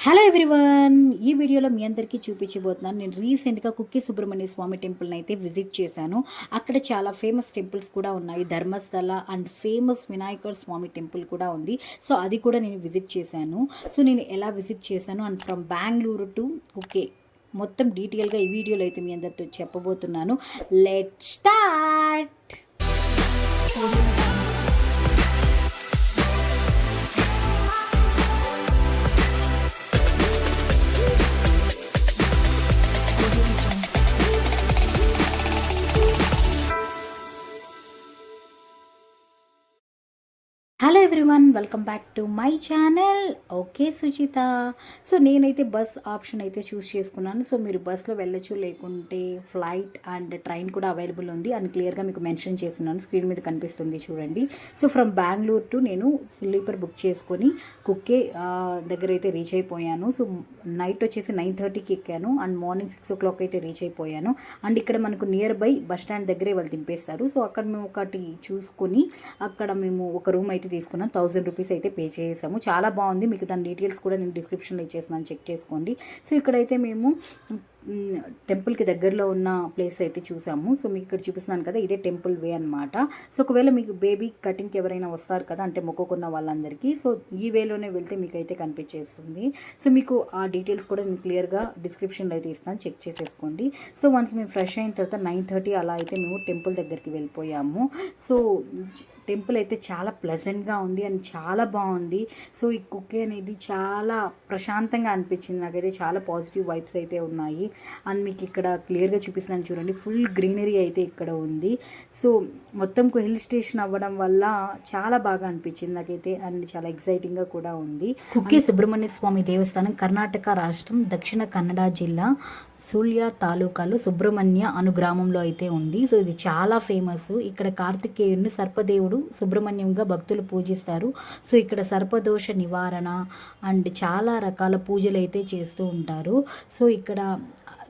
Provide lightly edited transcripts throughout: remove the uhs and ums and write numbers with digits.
Hello everyone, ఈ వీడియోలో మీ అందరికీ చూపించబోతున్నాను. నేను రీసెంట్గా కుక్కే సుబ్రహ్మణ్య స్వామి టెంపుల్ని అయితే విజిట్ చేశాను. అక్కడ చాలా ఫేమస్ టెంపుల్స్ కూడా ఉన్నాయి. ధర్మస్థల అండ్ ఫేమస్ వినాయకుడు స్వామి టెంపుల్ కూడా ఉంది. సో అది కూడా నేను విజిట్ చేశాను. సో నేను ఎలా విజిట్ చేశాను అండ్ ఫ్రమ్ బెంగళూరు టు కుక్కే మొత్తం డీటెయిల్గా ఈ వీడియోలో అయితే మీ అందరితో చెప్పబోతున్నాను. Let start. Hello everyone, welcome back to my channel. Okay Suchitha. So నేనైతే బస్ ఆప్షన్ అయితే చూస్ చేసుకున్నాను. సో మీరు బస్లో వెళ్ళొచ్చు, లేకుంటే ఫ్లైట్ అండ్ ట్రైన్ కూడా అవైలబుల్ ఉంది అని క్లియర్గా మీకు మెన్షన్ చేస్తున్నాను. స్క్రీన్ మీద కనిపిస్తుంది చూడండి. సో ఫ్రమ్ బెంగళూరు టు నేను స్లీపర్ బుక్ చేసుకొని కుక్కే దగ్గర అయితే రీచ్ అయిపోయాను. సో నైట్ వచ్చేసి 9:30కి ఎక్కాను అండ్ మార్నింగ్ 6 o'clock అయితే రీచ్ అయిపోయాను. అండ్ ఇక్కడ మనకు నియర్ బై బస్ స్టాండ్ దగ్గరే వాళ్ళు దింపేస్తారు. సో అక్కడ మేము ఒకటి చూసుకొని అక్కడ మేము ఒక రూమ్ అయితే తీసుకున్నాం. 1000 రూపీస్ అయితే పే చేసాము. చాలా బాగుంది. మీకు దాని డీటెయిల్స్ కూడా నేను డిస్క్రిప్షన్లో ఇచ్చేస్తున్నాను, చెక్ చేసుకోండి. సో ఇక్కడైతే మేము టెంపుల్కి దగ్గరలో ఉన్న ప్లేస్ అయితే చూసాము. సో మీకు ఇక్కడ చూపిస్తున్నాను కదా, ఇదే టెంపుల్ వే అనమాట. సో ఒకవేళ మీకు బేబీ కటింగ్కి ఎవరైనా వస్తారు కదా, అంటే మొక్కుకున్న వాళ్ళందరికీ, సో ఈ వేలోనే వెళ్తే మీకు అయితే కనిపించేస్తుంది. సో మీకు ఆ డీటెయిల్స్ కూడా నేను క్లియర్గా డిస్క్రిప్షన్లో అయితే ఇస్తాను, చెక్ చేసేసుకోండి. సో వన్స్ మేము ఫ్రెష్ అయిన తర్వాత 9:30 అలా అయితే మేము టెంపుల్ దగ్గరికి వెళ్ళిపోయాము. సో టెంపుల్ అయితే చాలా ప్లెజెంట్గా ఉంది అండ్ చాలా బాగుంది. సో ఈ కుక్కే అనేది చాలా ప్రశాంతంగా అనిపించింది నాకైతే. చాలా పాజిటివ్ వైబ్స్ అయితే ఉన్నాయి. అండ్ మీకు ఇక్కడ క్లియర్గా చూపిస్తున్నాను చూడండి, ఫుల్ గ్రీనరీ అయితే ఇక్కడ ఉంది. సో మొత్తం హిల్ స్టేషన్ అవ్వడం వల్ల చాలా బాగా అనిపించింది నాకైతే అండ్ చాలా ఎక్సైటింగ్గా కూడా ఉంది. కుక్కే సుబ్రహ్మణ్య స్వామి దేవస్థానం కర్ణాటక రాష్ట్రం దక్షిణ కన్నడ జిల్లా సుళ్య తాలూకాలో సుబ్రహ్మణ్య అను గ్రామంలో అయితే ఉంది. సో ఇది చాలా ఫేమస్. ఇక్కడ కార్తికేయుడిని సర్పదేవుడు సుబ్రహ్మణ్యంగా భక్తులు పూజిస్తారు. సో ఇక్కడ సర్పదోష నివారణ అండ్ చాలా రకాల పూజలు అయితే చేస్తూ ఉంటారు. సో ఇక్కడ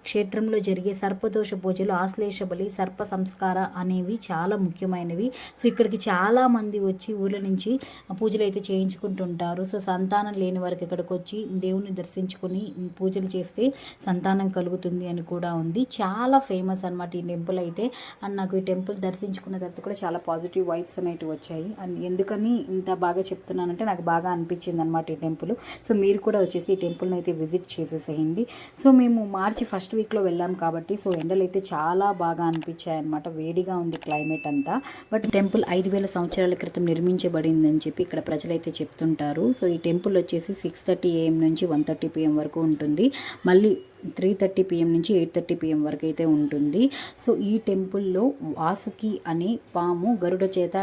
క్షేత్రంలో జరిగే సర్పదోష పూజలు, ఆశ్లేష బలి, సర్ప సంస్కార అనేవి చాలా ముఖ్యమైనవి. సో ఇక్కడికి చాలామంది వచ్చి ఊళ్ళ నుంచి పూజలు అయితే చేయించుకుంటుంటారు. సో సంతానం లేని వారికి ఇక్కడికి వచ్చి దేవుని దర్శించుకొని పూజలు చేస్తే సంతానం కలుగుతుంది అని కూడా ఉంది. చాలా ఫేమస్ అనమాట ఈ టెంపుల్ అయితే. అండ్ నాకు ఈ టెంపుల్ దర్శించుకున్న తర్వాత కూడా చాలా పాజిటివ్ వైబ్స్ అనేవి వచ్చాయి. అండ్ ఎందుకని ఇంత బాగా చెప్తున్నానంటే నాకు బాగా అనిపించింది అనమాట ఈ టెంపుల్. సో మీరు కూడా వచ్చేసి ఈ టెంపుల్ని అయితే విజిట్ చేసేసేయండి. సో మేము మార్చి 1st వీక్లో వెళ్ళాం కాబట్టి సో ఎండలు అయితే చాలా బాగా అనిపించాయి అనమాట. వేడిగా ఉంది క్లైమేట్ అంతా. బట్ టెంపుల్ 5000 సంవత్సరాల క్రితం నిర్మించబడిందని చెప్పి ఇక్కడ ప్రజలైతే చెప్తుంటారు. సో ఈ టెంపుల్ వచ్చేసి 6:30 AM నుంచి 1:30 PM వరకు ఉంటుంది. మళ్ళీ 3:30 PM నుంచి 8:30 PM వరకు అయితే ఉంటుంది. సో ఈ టెంపుల్లో వాసుకి అనే పాము గరుడ చేత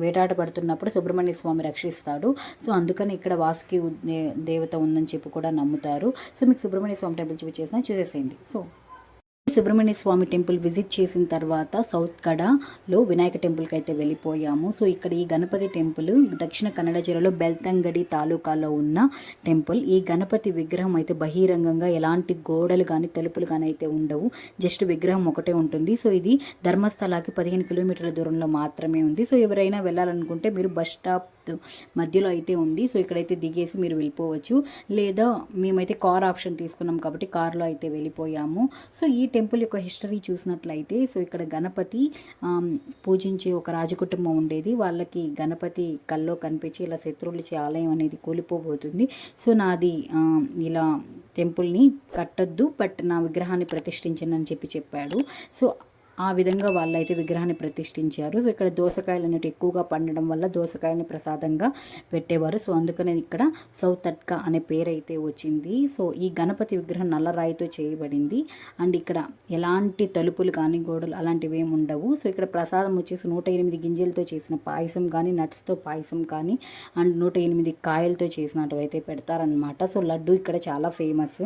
వేటాడబడుతున్నప్పుడు సుబ్రహ్మణ్య స్వామి రక్షిస్తాడు. సో అందుకని ఇక్కడ వాసుకి దేవత ఉందని చెప్పి కూడా నమ్ముతారు. సో మీకు సుబ్రహ్మణ్య స్వామి టెంపుల్ చూసేసేయండి. సో సుబ్రహ్మణ్య స్వామి టెంపుల్ విజిట్ చేసిన తర్వాత సౌత్ కడలో వినాయక టెంపుల్కి అయితే వెళ్ళిపోయాము. సో ఇక్కడ ఈ గణపతి టెంపుల్ దక్షిణ కన్నడ జిల్లాలో బెల్తంగడి తాలూకాలో ఉన్న టెంపుల్. ఈ గణపతి విగ్రహం అయితే బహిరంగంగా ఎలాంటి గోడలు కానీ తలుపులు కానీ అయితే ఉండవు. జస్ట్ విగ్రహం ఒకటే ఉంటుంది. సో ఇది ధర్మస్థలాకి 15 కిలోమీటర్ల దూరంలో మాత్రమే ఉంది. సో ఎవరైనా వెళ్ళాలనుకుంటే మీరు బస్ స్టాప్ మధ్యలో అయితే ఉంది. సో ఇక్కడైతే దిగేసి మీరు వెళ్ళిపోవచ్చు, లేదా మేమైతే కార్ ఆప్షన్ తీసుకున్నాం కాబట్టి కార్లో అయితే వెళ్ళిపోయాము. సో ఈ టెంపుల్ యొక్క హిస్టరీ చూసినట్లయితే, సో ఇక్కడ గణపతి పూజించే ఒక రాజకుటుంబం ఉండేది. వాళ్ళకి గణపతి కల్లో కనిపించి ఇలా శత్రువులు ఆలయం అనేది కూలిపోబోతుంది. సో నాది ఇలా టెంపుల్ని కట్టొద్దు, బట్ నా విగ్రహాన్ని ప్రతిష్ఠించనని చెప్పాడు. సో ఆ విధంగా వాళ్ళైతే విగ్రహాన్ని ప్రతిష్ఠించారు. సో ఇక్కడ దోసకాయలు అనేవి ఎక్కువగా పండడం వల్ల దోసకాయని ప్రసాదంగా పెట్టేవారు. సో అందుకనే ఇక్కడ సౌత్ అట్కా అనే పేరు అయితే వచ్చింది. సో ఈ గణపతి విగ్రహం నల్లరాయితో చేయబడింది. అండ్ ఇక్కడ ఎలాంటి తలుపులు కానీ గోడలు అలాంటివి ఏమి ఉండవు. సో ఇక్కడ ప్రసాదం వచ్చేసి 108 గింజలతో చేసిన పాయసం కానీ, నట్స్తో పాయసం కానీ అండ్ 108 కాయలతో చేసినట్టు అయితే పెడతారనమాట. సో లడ్డు ఇక్కడ చాలా ఫేమస్.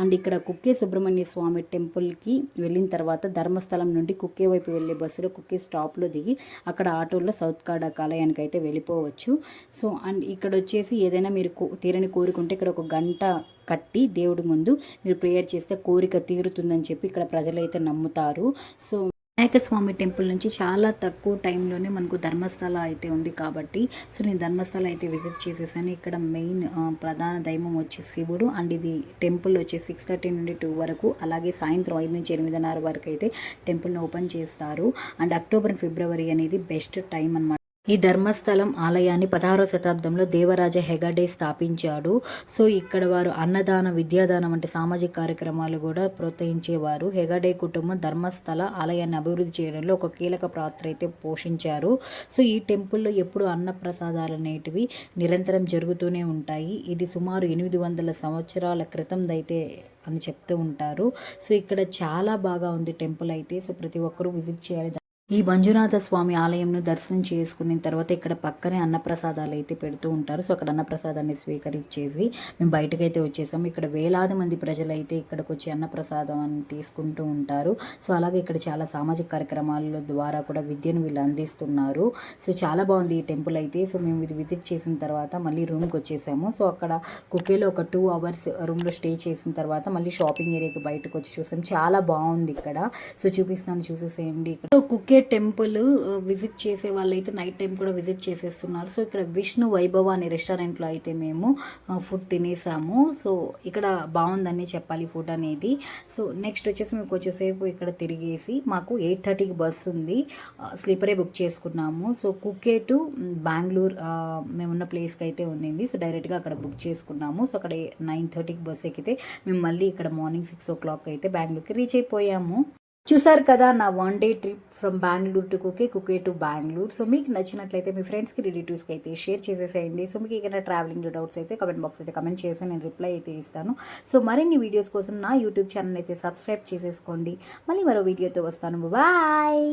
అండ్ ఇక్కడ కుక్కే సుబ్రహ్మణ్య స్వామి టెంపుల్కి వెళ్ళిన తర్వాత ధర్మస్థలం నుండి కుక్కే వైపు వెళ్ళే బస్సులో కుక్కే స్టాప్లో దిగి అక్కడ ఆటోలో సౌత్ కాడా ఆలయానికి అయితే వెళ్ళిపోవచ్చు. సో అండ్ ఇక్కడ వచ్చేసి ఏదైనా మీరు తీరని కోరుకుంటే ఇక్కడ ఒక గంట కట్టి దేవుడి ముందు మీరు ప్రేయర్ చేస్తే కోరిక తీరుతుందని చెప్పి ఇక్కడ ప్రజలైతే నమ్ముతారు. సో వినాయక వినాయక స్వామి టెంపుల్ నుంచి చాలా తక్కువ టైంలోనే మనకు ధర్మస్థల అయితే ఉంది కాబట్టి సో నేను ధర్మస్థల అయితే విజిట్ చేసేసాను. ఇక్కడ మెయిన్ ప్రధాన దైవం వచ్చి శివుడు అండ్ ఇది టెంపుల్ వచ్చి 6:30 నుండి 2 వరకు, అలాగే సాయంత్రం 5 నుంచి 8:30 వరకు అయితే టెంపుల్ని ఓపెన్ చేస్తారు. అండ్ అక్టోబర్ ఫిబ్రవరి అనేది బెస్ట్ టైం అన్నమాట. ఈ ధర్మస్థలం ఆలయాన్ని 16వ శతాబ్దంలో దేవరాజ హెగడే స్థాపించాడు. సో ఇక్కడ వారు అన్నదాన, విద్యాదానం అంటే సామాజిక కార్యక్రమాలు కూడా ప్రోత్సహించేవారు. హెగడే కుటుంబం ధర్మస్థల ఆలయాన్ని అభివృద్ధి చేయడంలో ఒక కీలక పాత్ర అయితే పోషించారు. సో ఈ టెంపుల్లో ఎప్పుడు అన్న ప్రసాదాలు అనేటివి నిరంతరం జరుగుతూనే ఉంటాయి. ఇది సుమారు 800 సంవత్సరాల క్రితందైతే అని చెప్తూ ఉంటారు. సో ఇక్కడ చాలా బాగా ఉంది టెంపుల్ అయితే. సో ప్రతి ఒక్కరూ విజిట్ చేయాలి. ఈ మంజునాథ స్వామి ఆలయంను దర్శనం చేసుకున్న తర్వాత ఇక్కడ పక్కనే అన్నప్రసాదాలు అయితే పెడుతూ ఉంటారు. సో అక్కడ అన్నప్రసాదాన్ని స్వీకరించేసి మేము బయటకైతే వచ్చేసాము. ఇక్కడ వేలాది మంది ప్రజలు అయితే ఇక్కడికి వచ్చి అన్నప్రసాదాన్ని తీసుకుంటూ ఉంటారు. సో అలాగే ఇక్కడ చాలా సామాజిక కార్యక్రమాల ద్వారా కూడా విద్యను వీళ్ళు అందిస్తున్నారు. సో చాలా బాగుంది ఈ టెంపుల్ అయితే. సో మేము ఇది విజిట్ చేసిన తర్వాత మళ్ళీ రూమ్కి వచ్చేసాము. సో అక్కడ కుకేలో ఒక 2 అవర్స్ రూమ్లో స్టే చేసిన తర్వాత మళ్ళీ షాపింగ్ ఏరియాకి బయటకు వచ్చి చూసాం. చాలా బాగుంది ఇక్కడ. సో చూపిస్తాను, చూసేసేయండి. ఇక్కడ కుకే టెంపుల్ విజిట్ చేసే వాళ్ళైతే నైట్ టైం కూడా విజిట్ చేసేస్తున్నారు. సో ఇక్కడ విష్ణు వైభవ అనే రెస్టారెంట్లో అయితే మేము ఫుడ్ తినేసాము. సో ఇక్కడ బాగుందని చెప్పాలి ఫుడ్ అనేది. సో నెక్స్ట్ వచ్చేసి మేము కొంచెంసేపు ఇక్కడ తిరిగేసి మాకు 8:30కి బస్సు ఉంది, స్లీపరే బుక్ చేసుకున్నాము. సో కుకే టు బెంగళూరు మేమున్న ప్లేస్కి అయితే ఉండింది. సో డైరెక్ట్గా అక్కడ బుక్ చేసుకున్నాము. సో అక్కడ 9:30కి బస్సు ఎక్కితే మేము మళ్ళీ ఇక్కడ మార్నింగ్ 6 o'clock అయితే బెంగళూరుకి రీచ్ అయిపోయాము. చూసారు కదా నా 1 day trip from Bengaluru to Kukke, Kukke to Bengaluru. So మీకు నచ్చినట్లయితే మీ ఫ్రెండ్స్కి, రిలేటివ్స్కి అయితే షేర్ చేసేసేయండి. సో మీకు ఏదైనా ట్రావెలింగ్లో డౌట్స్ అయితే కమెంట్ బాక్స్ అయితే కమెంట్ చేసి నేను రిప్లై అయితే ఇస్తాను. సో మరిన్ని వీడియోస్ కోసం నా యూట్యూబ్ ఛానల్ అయితే సబ్స్క్రైబ్ చేసేసుకోండి. మళ్ళీ మరో వీడియోతో వస్తాను. బాయ్.